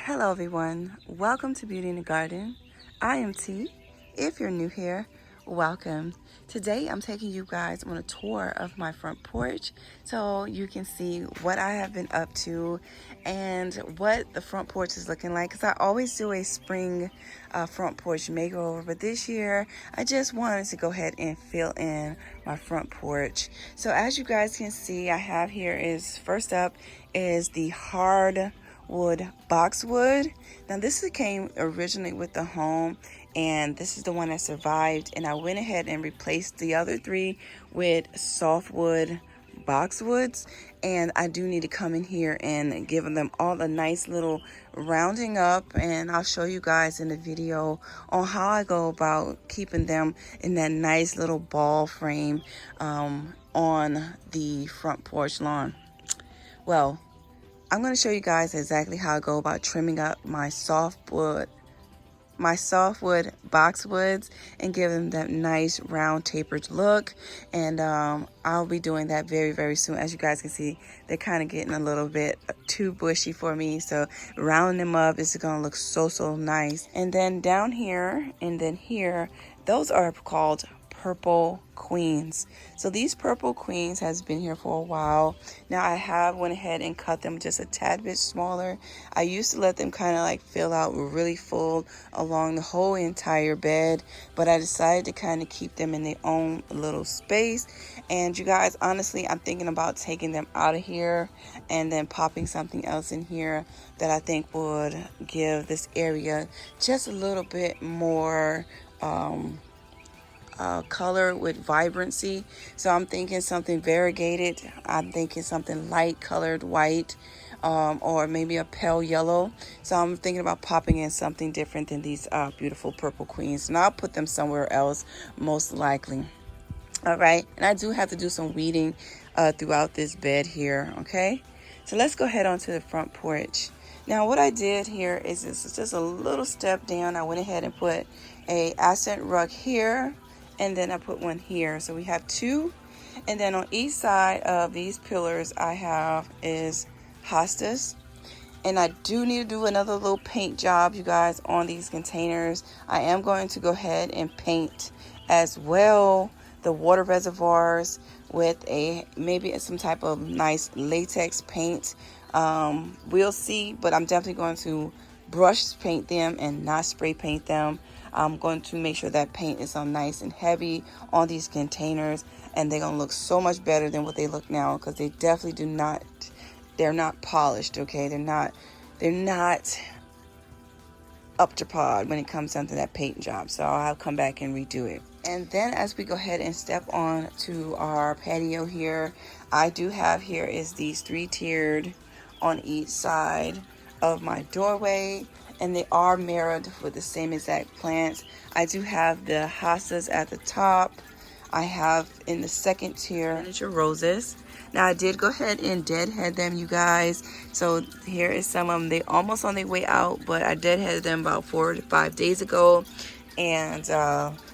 Hello everyone, welcome to Beauty in the Garden. I am T. If you're new here, welcome. Today I'm taking you guys on a tour of my front porch so you can see what I have been up to and what the front porch is looking like, because I always do a spring front porch makeover, but this year I just wanted to go ahead and fill in my front porch. So as you guys can see, I have here is first up is the hardwood boxwood. Now this came originally with the home, and this is the one that survived, and I went ahead and replaced the other three with softwood boxwoods. And I do need to come in here and give them all a nice little rounding up, and I'll show you guys in the video on how I go about keeping them in that nice little ball frame on the front porch lawn. Well, I'm going to show you guys exactly how I go about trimming up my softwood boxwoods and give them that nice round tapered look. And I'll be doing that very soon. As you guys can see, they're kind of getting a little bit too bushy for me, so rounding them up is going to look so nice. And then down here and then here, those are called purple queens. So these purple queens has been here for a while now. I have went ahead and cut them just a tad bit smaller. I used to let them kind of like fill out really full along the whole entire bed, but I decided to kind of keep them in their own little space. And you guys, honestly, I'm thinking about taking them out of here and then popping something else in here that I think would give this area just a little bit more color with vibrancy. So I'm thinking something variegated. I'm thinking something light colored white, or maybe a pale yellow. So I'm thinking about popping in something different than these beautiful purple queens, and I'll put them somewhere else most likely. All right, and I do have to do some weeding throughout this bed here. Okay, so let's go ahead onto the front porch. Now what I did here is just a little step down. I went ahead and put a accent rug here, and then I put one here. So we have two, and then on each side of these pillars I have is hostas. And I do need to do another little paint job, you guys, on these containers. I am going to go ahead and paint as well the water reservoirs with maybe some type of nice latex paint. We'll see, but I'm definitely going to brush paint them and not spray paint them. I'm going to make sure that paint is on nice and heavy on these containers, and they're going to look so much better than what they look now, because they definitely they're not polished. Okay, they're not up to par when it comes down to that paint job. So I'll come back and redo it. And then as we go ahead and step on to our patio here, I do have here is these 3-tiered on each side of my doorway, and they are mirrored with the same exact plants. I do have the hostas at the top. I have in the second tier miniature roses. Now I did go ahead and deadhead them, you guys. So here is some of them. They almost on their way out, but I deadheaded them about 4 to 5 days ago, and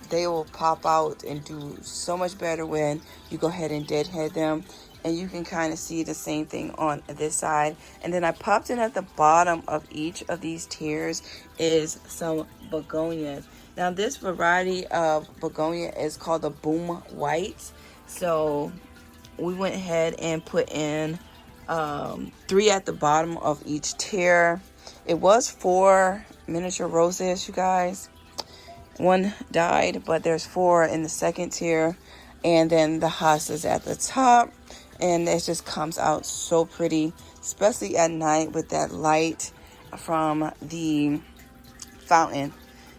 they will pop out and do so much better when you go ahead and deadhead them. And you can kind of see the same thing on this side. And then I popped in at the bottom of each of these tiers is some begonias. Now this variety of begonia is called the Boom White. So we went ahead and put in 3 at the bottom of each tier. It was 4 miniature roses, you guys. 1 died, but there's 4 in the second tier, and then the hostas at the top. And it just comes out so pretty, especially at night with that light from the fountain.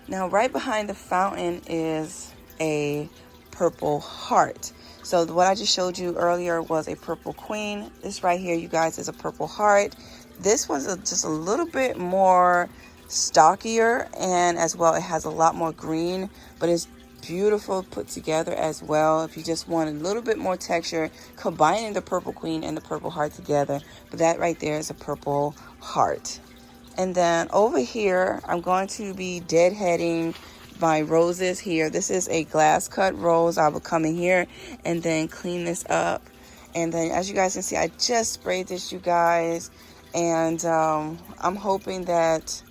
Now right behind the fountain is a purple heart. So what I just showed you earlier was a purple queen. This right here, you guys, is a purple heart. This one's just a little bit more stockier, and as well it has a lot more green, but it's beautiful put together as well. If you just want a little bit more texture, combining the purple queen and the purple heart together. But that right there is a purple heart. And then over here, I'm going to be deadheading my roses here. This is a glass cut rose. I will come in here and then clean this up. And then as you guys can see, I just sprayed this, you guys, And I'm hoping that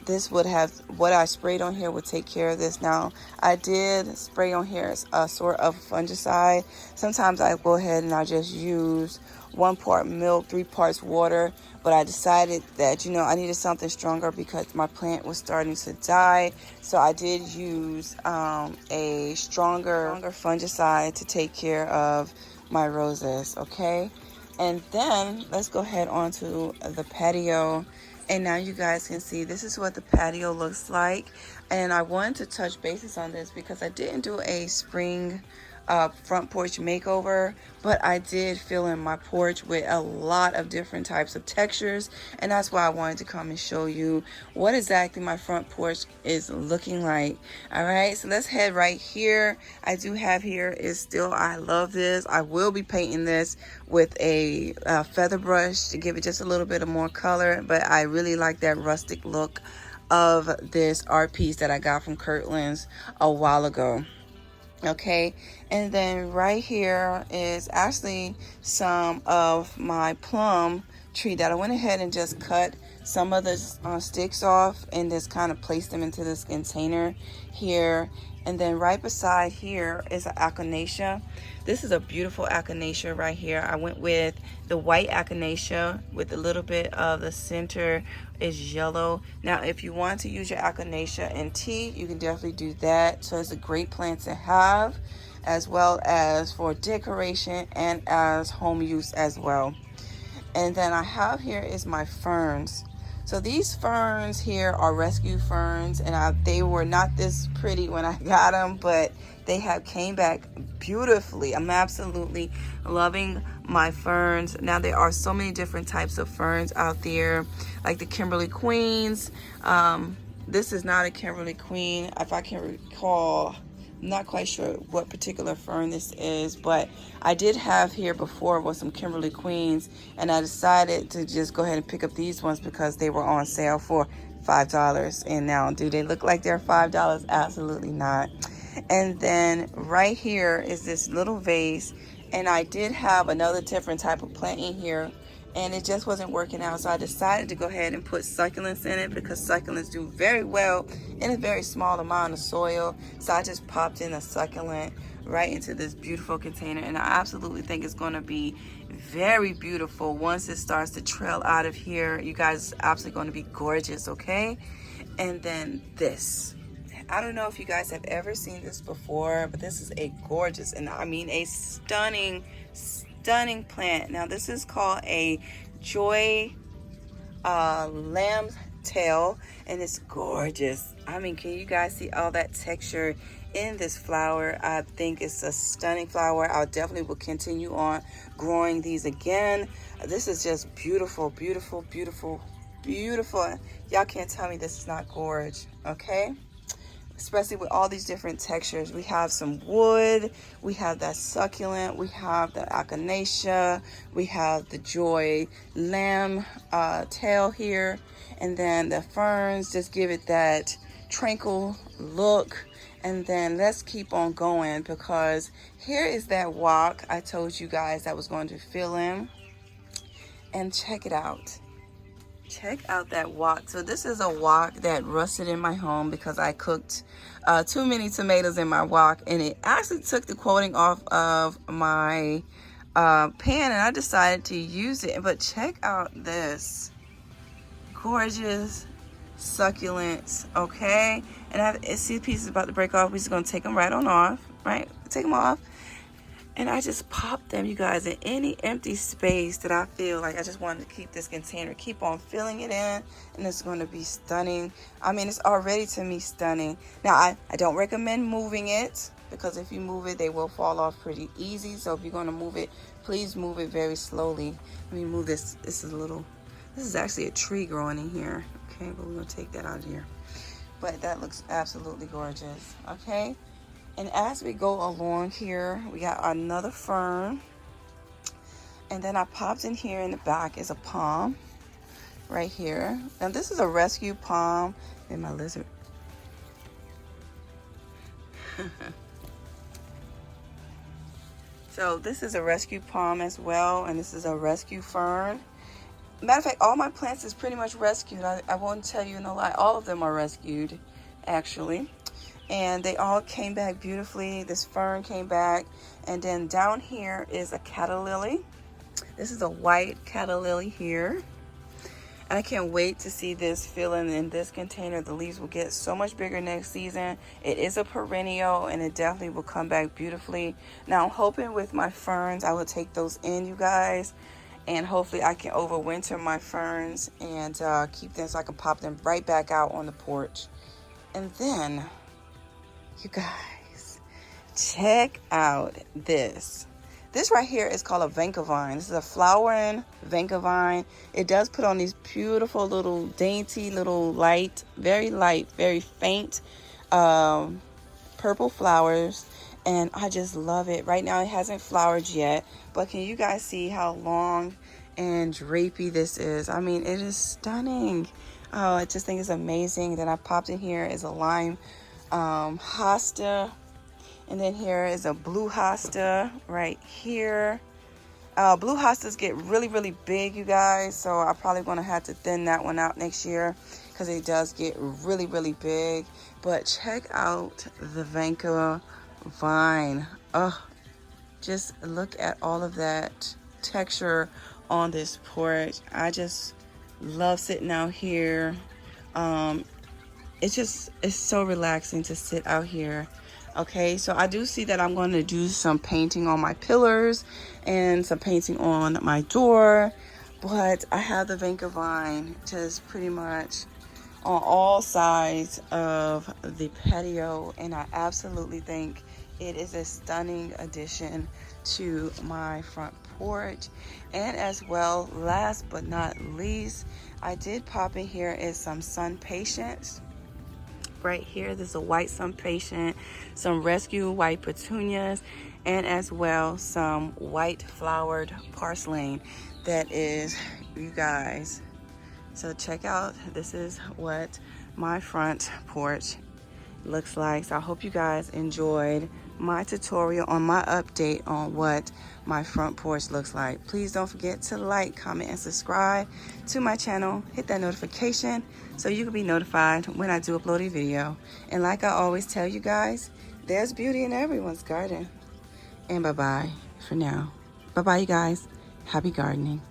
this would have, what I sprayed on here would take care of this. Now, I did spray on here a sort of fungicide. Sometimes I go ahead and I just use 1 part milk, 3 parts water, but I decided that, you know, I needed something stronger because my plant was starting to die. So I did use a stronger fungicide to take care of my roses, okay? And then let's go ahead onto the patio. And now you guys can see this is what the patio looks like. And I wanted to touch bases on this because I didn't do a spring front porch makeover, but I did fill in my porch with a lot of different types of textures, and that's why I wanted to come and show you what exactly my front porch is looking like. All right, so let's head right here. I do have here is still, I love this. I will be painting this with a feather brush to give it just a little bit of more color, but I really like that rustic look of this art piece that I got from Kirtland's a while ago. Okay, and then right here is actually some of my plum tree that I went ahead and just cut some of the sticks off and just kind of placed them into this container here. And then right beside here is an echinacea. This is a beautiful echinacea right here. I went with the white echinacea with a little bit of the center is yellow. Now, if you want to use your echinacea in tea, you can definitely do that. So it's a great plant to have, as well as for decoration and as home use as well. And then I have here is my ferns. So these ferns here are rescue ferns, and they were not this pretty when I got them, but they have came back beautifully. I'm absolutely loving my ferns. Now there are so many different types of ferns out there, like the Kimberly Queens. This is not a Kimberly Queen, if I can recall. I'm not quite sure what particular fern this is, but I did have here before was some Kimberly Queens, and I decided to just go ahead and pick up these ones because they were on sale for $5. And now, do they look like they're $5? Absolutely not. And then right here is this little vase, and I did have another different type of plant in here, and it just wasn't working out, so I decided to go ahead and put succulents in it because succulents do very well in a very small amount of soil. So I just popped in a succulent right into this beautiful container, and I absolutely think it's going to be very beautiful once it starts to trail out of here. You guys, it's absolutely going to be gorgeous, okay? And then this, I don't know if you guys have ever seen this before, but this is a gorgeous, and I mean a stunning plant. Now this is called a joy lamb's tail, and it's gorgeous. I mean, can you guys see all that texture in this flower? I think it's a stunning flower. I definitely will continue on growing these again. This is just beautiful, beautiful, beautiful, beautiful. Y'all can't tell me this is not gorgeous, okay? Especially with all these different textures. We have some wood, we have that succulent, we have the echinacea, we have the joy lamb tail here, and then the ferns just give it that tranquil look. And then let's keep on going, because here is that walk I told you guys I was going to fill in. And check it out. Check out that wok. So this is a wok that rusted in my home because I cooked too many tomatoes in my wok, and it actually took the coating off of my pan, and I decided to use it. But check out this gorgeous succulents, okay? And I see the pieces about to break off. We're just gonna take them right on off, right? Take them off. And I just popped them, you guys, in any empty space that I feel like I just wanted to keep this container, keep on filling it in, and it's going to be stunning. I mean, it's already to me stunning. Now, I don't recommend moving it, because if you move it, they will fall off pretty easy. So if you're going to move it, please move it very slowly. Let me move this. This is actually a tree growing in here. Okay, but we're going to take that out of here. But that looks absolutely gorgeous. Okay. And as we go along here, we got another fern. And then I popped in here in the back is a palm right here. Now this is a rescue palm. And my lizard. So this is a rescue palm as well. And this is a rescue fern. Matter of fact, all my plants is pretty much rescued. I won't tell you no lie. All of them are rescued, actually. And they all came back beautifully. This fern came back. And then down here is a cattlilly. This is a white cattlilly here. And I can't wait to see this filling in this container. The leaves will get so much bigger next season. It is a perennial and it definitely will come back beautifully. Now I'm hoping with my ferns, I will take those in, you guys. And hopefully I can overwinter my ferns and keep them so I can pop them right back out on the porch. And then, you guys, check out this. This right here is called a Vankavine. This is a flowering Vankavine. It does put on these beautiful little dainty little light, very faint purple flowers. And I just love it. Right now it hasn't flowered yet, but can you guys see how long and drapey this is? I mean, it is stunning. Oh, I just think it's amazing. Then I popped in here is a lime hosta. And then here is a blue hosta right here. Blue hostas get really big, you guys. So I'm probably going to have to thin that one out next year because it does get really big. But check out the Vankavine. Oh, just look at all of that texture on this porch. I just love sitting out here. It's so relaxing to sit out here. Okay, so I do see that I'm going to do some painting on my pillars and some painting on my door, but I have the Vankavine just pretty much on all sides of the patio, and I absolutely think it is a stunning addition to my front porch. And as well, last but not least, I did pop in here is some sun patience. Right here, there's a white sun patient, some rescue white petunias, and as well some white flowered parsley. That is, you guys, so check out, this is what my front porch looks like. So I hope you guys enjoyed my tutorial on my update on what my front porch looks like. Please don't forget to like, comment, and subscribe to my channel. Hit that notification so you can be notified when I do upload a video. And like I always tell you guys, there's beauty in everyone's garden. And bye-bye for now. Bye-bye, you guys. Happy gardening.